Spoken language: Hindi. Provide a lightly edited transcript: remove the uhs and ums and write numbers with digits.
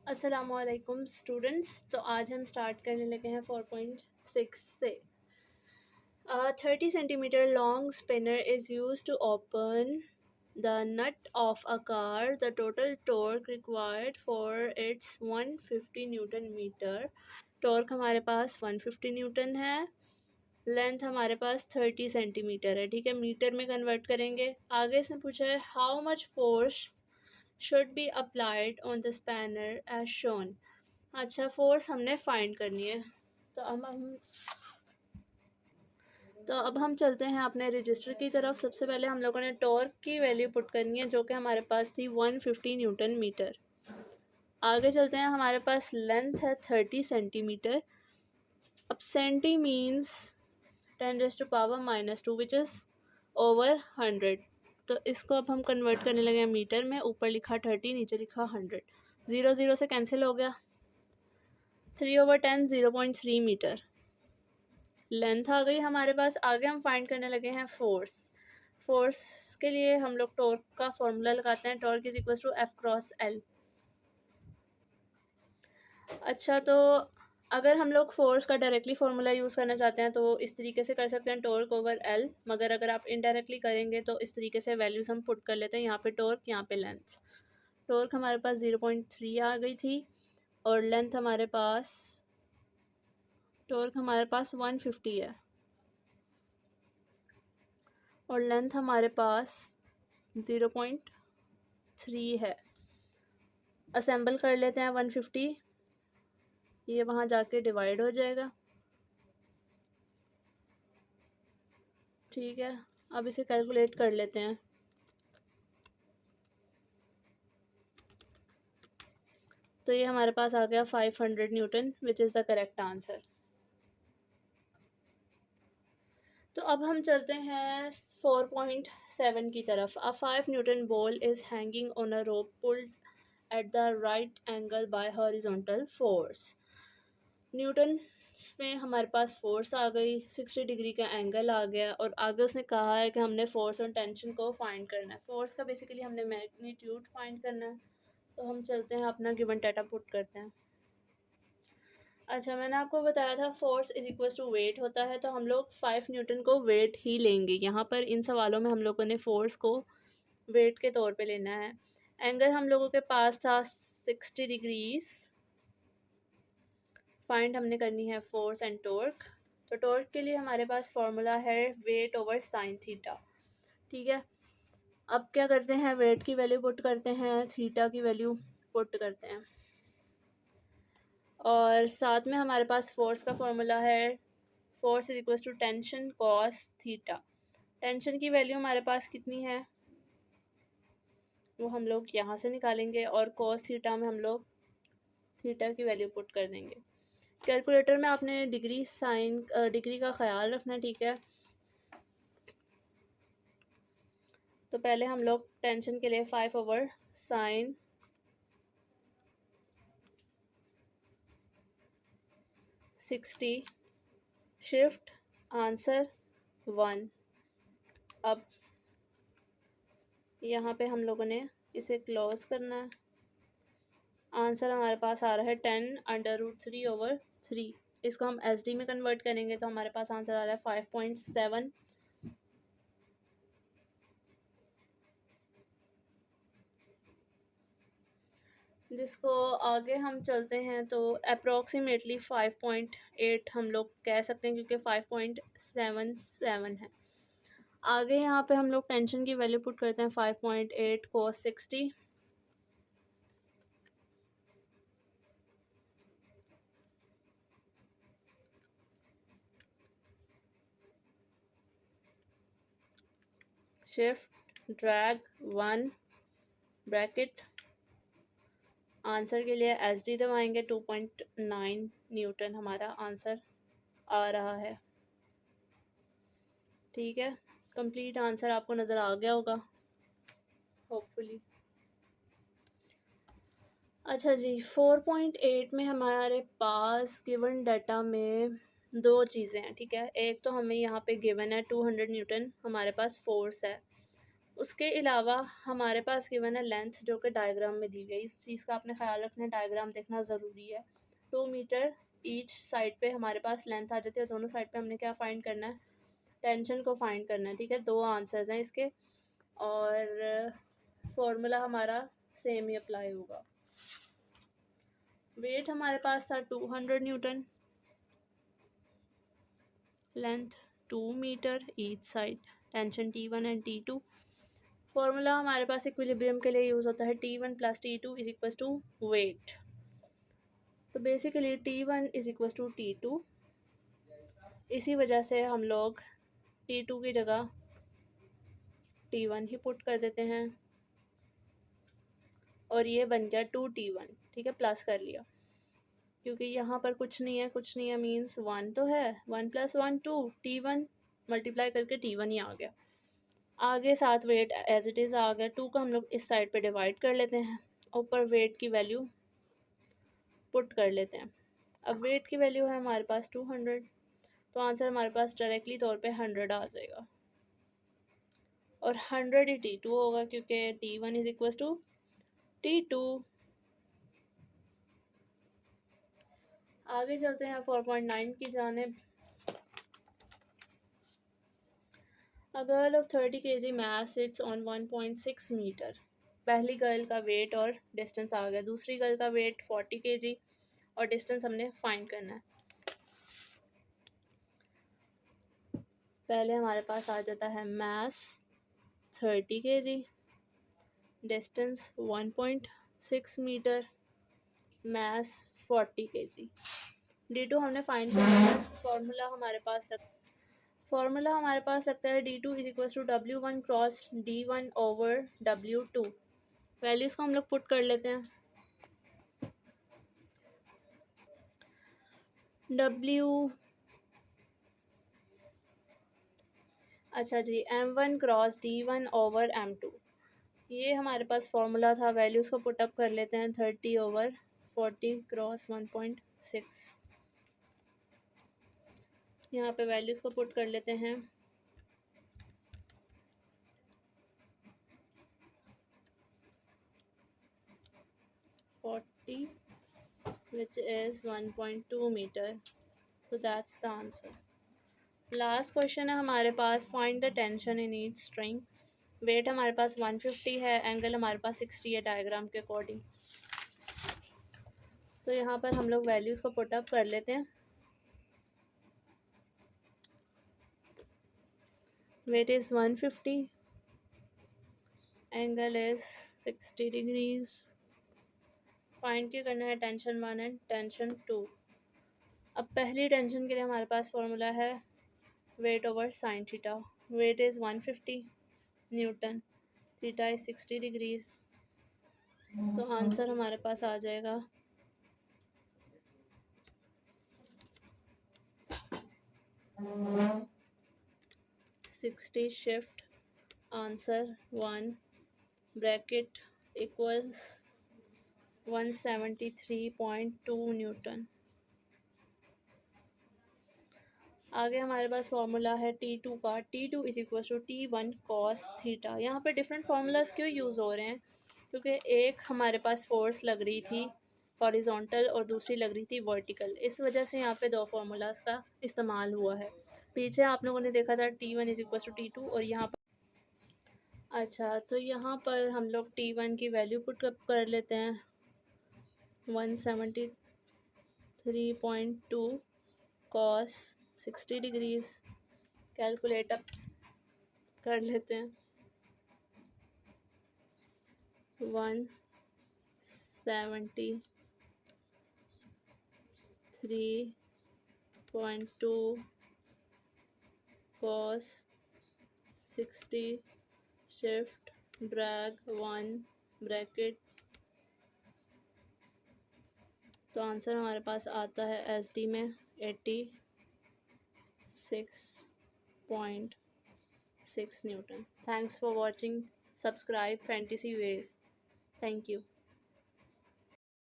अस्सलामुअलैकुम स्टूडेंट्स। तो आज हम स्टार्ट करने लगे हैं 4.6 से। 30 centimetre long spinner is use to open the nut of a car. The total torque required for its 150 newton metre. Torque हमारे पास 150 न्यूटन है। लेंथ हमारे पास 30 सेंटीमीटर है। ठीक है, मीटर में कन्वर्ट करेंगे। आगे से पूछा है how much force should be applied on the spanner as shown. अच्छा, फोर्स हमने फाइंड करनी है। तो अब हम चलते हैं अपने रजिस्टर की तरफ। सबसे पहले हम लोगों ने टॉर्क की वैल्यू पुट करनी है जो कि हमारे पास थी 150 न्यूटन मीटर। आगे चलते हैं, हमारे पास लेंथ है 30 सेंटीमीटर। अब centi means 10⁻⁻2 which is over 100। तो इसको अब हम कन्वर्ट करने लगे हैं मीटर में। ऊपर लिखा 30, नीचे लिखा 100। 0 0 से कैंसिल हो गया। 3/10 0.3 मीटर लेंथ आ गई हमारे पास। आगे हम फाइंड करने लगे हैं फोर्स। फोर्स के लिए हम लोग टॉर्क का फॉर्मूला लगाते हैं। Torque is equal to F cross L। अच्छा, तो अगर हम लोग फोर्स का डायरेक्टली फार्मूला यूज़ करना चाहते हैं तो इस तरीके से कर सकते हैं, टॉर्क ओवर L। मगर अगर आप इनडायरेक्टली करेंगे तो इस तरीके से वैल्यूज़ हम पुट कर लेते हैं। यहाँ पे टॉर्क, यहाँ पे लेंथ। टॉर्क हमारे पास 0.3 आ गई थी और लेंथ हमारे पास 150 है और लेंथ हमारे पास 0.3 है। असेंबल कर लेते हैं 150। ये वहाँ जाके डिवाइड हो जाएगा। ठीक है, अब इसे कैलकुलेट कर लेते हैं। तो ये हमारे पास आ गया 500 Newton which is the correct answer. तो अब हम चलते हैं 4.7 की तरफ। अ 5 Newton ball is hanging on a rope pulled at the right angle by horizontal force. Newton में हमारे पास फोर्स आ गई, 60 डिग्री का एंगल आ गया और आगे उसने कहा है कि हमने फोर्स और टेंशन को फाइंड करना है। फोर्स का बेसिकली हमने मैग्नीट्यूड फाइंड करना है। तो हम चलते हैं, अपना गिवन डाटा पुट करते हैं। अच्छा, मैंने आपको बताया था force is equal to weight होता है, तो हम लोग 5 न्यूटन को वेट ही लेंगे। यहाँ पर इन सवालों में हम लोगों ने फोर्स को वेट के तौर पे लेना है। एंगल हम लोगों के पास था 60 डिग्रीज। फाइंड हमने करनी है फोर्स एंड टॉर्क। तो टॉर्क के लिए हमारे पास फॉर्मूला है वेट ओवर साइन थीटा। ठीक है, अब क्या करते हैं, वेट की वैल्यू पुट करते हैं, थीटा की वैल्यू पुट करते हैं और साथ में हमारे पास फोर्स का फॉर्मूला है force is equal to tension cos theta. Tension की वैल्यू हमारे पास कितनी है वो हम लोग यहाँ से निकालेंगे और कॉस थीटा में हम लोग थीटा की वैल्यू पुट कर देंगे। कैलकुलेटर में आपने डिग्री साइन डिग्री का ख्याल रखना। ठीक है, तो पहले हम लोग टेंशन के लिए 5/sin 60 शिफ्ट आंसर 1। अब यहाँ पे हम लोगों ने इसे क्लोज करना है। आंसर हमारे पास आ रहा है 10√3/3। इसको हम SD में कन्वर्ट करेंगे तो हमारे पास आंसर आ रहा है 5.7। जिसको आगे हम चलते हैं तो अप्रोक्सीमेटली 5.8 हम लोग कह सकते हैं क्योंकि 5.77 है। आगे यहाँ पे हम लोग टेंशन की वैल्यू पुट करते हैं 5.8 cos 60। Shift drag 1 bracket. Answer के लिए SD दबाएंगे, 2.9 न्यूटन हमारा आंसर आ रहा है। ठीक है, कंप्लीट आंसर आपको नज़र आ गया होगा होपफुली। अच्छा जी, 4.8 में हमारे पास गिवन डाटा में दो चीज़ें हैं। ठीक है, एक तो हमें यहाँ पे गिवन है 200 न्यूटन हमारे पास फोर्स है। उसके अलावा हमारे पास गिवन है लेंथ, जो कि डायग्राम में दी हुई है। इस चीज़ का आपने ख्याल रखना है, डायग्राम देखना ज़रूरी है। 2 मीटर ईच साइड पे हमारे पास लेंथ आ जाती है, और दोनों साइड पे हमने क्या फाइंड करना है, टेंशन को फाइंड करना है। ठीक है, 2 आंसर्स हैं इसके, और फॉर्मूला हमारा सेम ही अप्लाई होगा। वेट हमारे पास था 200 newton, length 2 metre each side, tension T1 and T2। Formula हमारे पास इक्विलिब्रियम के लिए यूज़ होता है T1 + T2 is equal to weight. तो basically T1 is equal to T2, इसी वजह से हम लोग T2 की जगह T1 ही पुट कर देते हैं, और ये बन गया 2T1। ठीक है, प्लस कर लिया, क्योंकि यहाँ पर कुछ नहीं है, कुछ नहीं है मीन्स 1 तो है, 1 + 1 2, T1 मल्टीप्लाई करके T1 ही आ गया। आगे साथ वेट एज इट इज़ आ गया। 2 को हम लोग इस साइड पे डिवाइड कर लेते हैं, ऊपर वेट की वैल्यू पुट कर लेते हैं। अब वेट की वैल्यू है हमारे पास 200, तो आंसर हमारे पास डायरेक्टली तौर पे 100 आ जाएगा, और 100 ही T2 होगा, क्योंकि T1 is equal to T2। आगे चलते हैं 4.9 की जानिब। A girl of 30 kg mass sits on 1.6 metre. पहली गर्ल का वेट और डिस्टेंस आ गया, दूसरी गर्ल का वेट 40 kg और डिस्टेंस हमने फाइंड करना है। पहले हमारे पास आ जाता है mass 30 kg, distance 1.6 metre, mass 40 kg। D2 हमने फाइंड करना है। फॉर्मूला हमारे पास लगता है D2 is equal to W1 cross D1 over W2। Values को हम लोग पुट कर लेते हैं। अच्छा जी, M1 cross D1 over M2, ये हमारे पास फॉर्मूला था। वैल्यूज़ को पुटअप कर लेते हैं, 30 ओवर 40 क्रॉस 1.6। यहाँ पे वैल्यूज़ को पुट कर लेते हैं। 40 which is 1.2 metre, so that's the answer। Last question है हमारे पास, find the tension in each string. Weight हमारे पास 150 है, एंगल हमारे पास 60 है डायग्राम के अकॉर्डिंग। तो यहाँ पर हम लोग वैल्यूज़ को पुटअप कर लेते हैं। Weight is 150, angle is 60 degrees. Find क्या करना है, टेंशन 1 एंड टेंशन 2। अब पहली टेंशन के लिए हमारे पास फॉर्मूला है weight over sine theta. Weight is 150 newton, theta is 60 degrees, तो आंसर हमारे पास आ जाएगा 60 shift answer 1 bracket equals 173.2 newton. आगे हमारे पास फार्मूला है T2 का। T2 is equal to T1 cos theta. यहाँ पे डिफरेंट फार्मूलाज क्यों यूज़ हो रहे हैं, क्योंकि एक हमारे पास फोर्स लग रही थी हॉरिजॉन्टल और दूसरी लग रही थी वर्टिकल, इस वजह से यहाँ पे दो फार्मूलाज का इस्तेमाल हुआ है। पीछे आप लोगों ने देखा था T1 is equal to T2, और यहाँ पर अच्छा, तो यहाँ पर हम लोग T1 की वैल्यू पुट कर लेते हैं 173.2 कॉस 60 डिग्रीज। कैलकुलेट अप कर लेते हैं, 173.2 कॉस 60 शिफ्ट ड्रैग 1 ब्रैकेट, तो आंसर हमारे पास आता है SD में 86.6 newton. Thanks for watching, subscribe fantasy wage. Thank you.